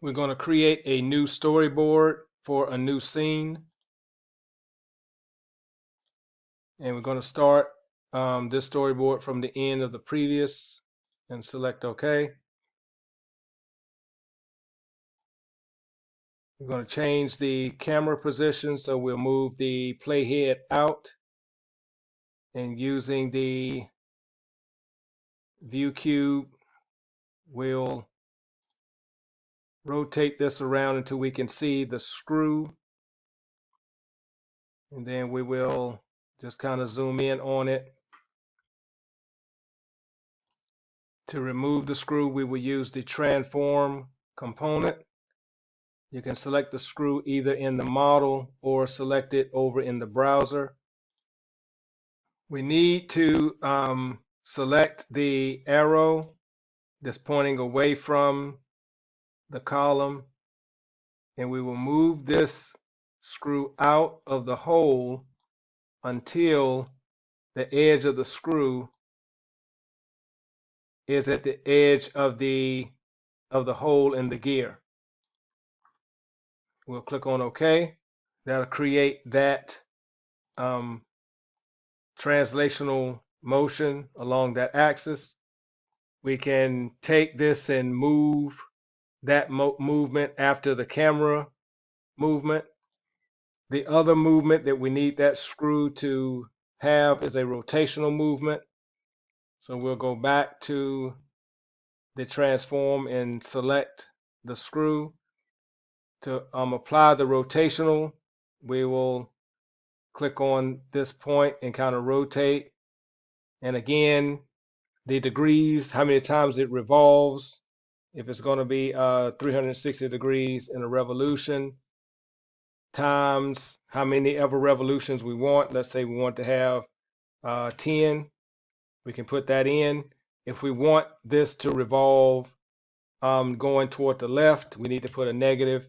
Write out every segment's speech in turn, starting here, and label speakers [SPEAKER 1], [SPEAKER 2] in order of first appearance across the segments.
[SPEAKER 1] We're going to create a new storyboard for a new scene. And we're going to start this storyboard from the end of the previous and select OK. We're going to change the camera position, so we'll move the playhead out, and using the view cube, we'll rotate this around until we can see the screw, and then we will just kind of zoom in on it. To remove the screw, we will use the transform component. You can select the screw either in the model or select it over in the browser. We need to select the arrow that's pointing away from the column, and we will move this screw out of the hole until the edge of the screw is at the edge of the hole in the gear. We'll click on OK. That'll create that translational motion along that axis. We can take this and move that movement after the camera movement. The other movement that we need that screw to have is a rotational movement. So we'll go back to the transform and select the screw. To apply the rotational, we will click on this point and kind of rotate. And again, the degrees, how many times it revolves, if it's going to be 360 degrees in a revolution, times how many ever revolutions we want. Let's say we want to have 10. We can put that in. If we want this to revolve going toward the left, we need to put a negative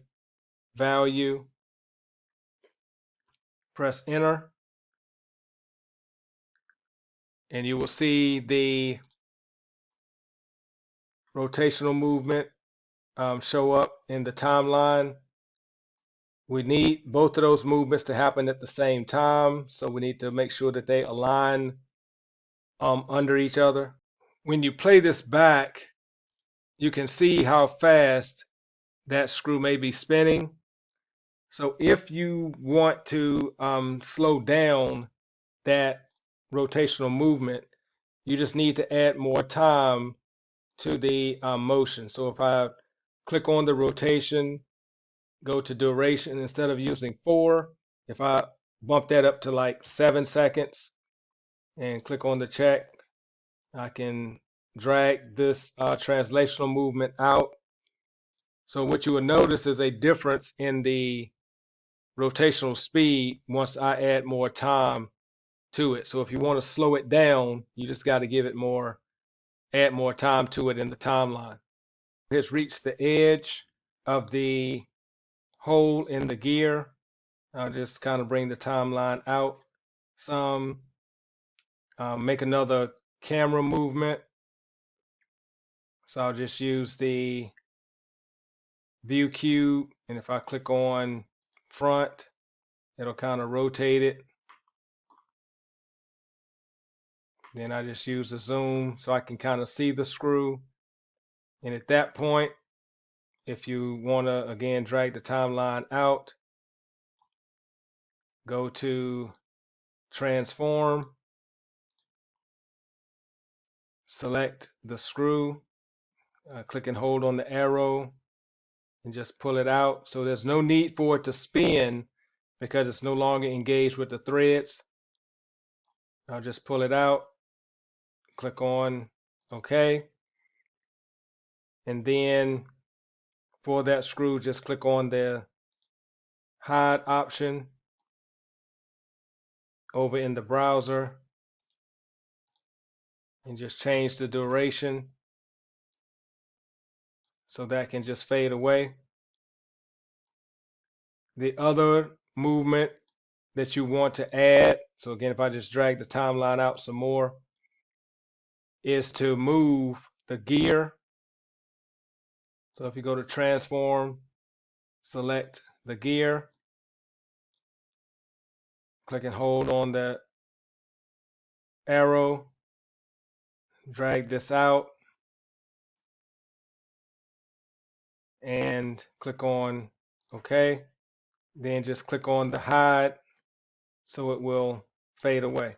[SPEAKER 1] value. Press enter, and you will see the rotational movement show up in the timeline. We need both of those movements to happen at the same time, so we need to make sure that they align under each other. When you play this back, you can see how fast that screw may be spinning. So if you want to slow down that rotational movement, you just need to add more time to the motion. So if I click on the rotation, go to duration, instead of using 4, if I bump that up to like 7 seconds and click on the check, I can drag this translational movement out. So what you will notice is a difference in the rotational speed once I add more time to it. So if you want to slow it down, you just got to give it more, add more time to it in the timeline. It's reached the edge of the hole in the gear. I'll just kind of bring the timeline out some, make another camera movement. So I'll just use the view cube, and if I click on front, it'll kind of rotate it. Then I just use the zoom so I can kind of see the screw. And at that point, if you want to again drag the timeline out, go to transform, select the screw, click and hold on the arrow, and just pull it out. So there's no need for it to spin because it's no longer engaged with the threads. I'll just pull it out, click on OK. And then for that screw, just click on the hide option over in the browser and just change the duration so that can just fade away. The other movement that you want to add, so again, if I just drag the timeline out some more, is to move the gear So if you go to transform, select the gear, click and hold on the arrow, drag this out, and click on OK. Then just click on the hide so it will fade away.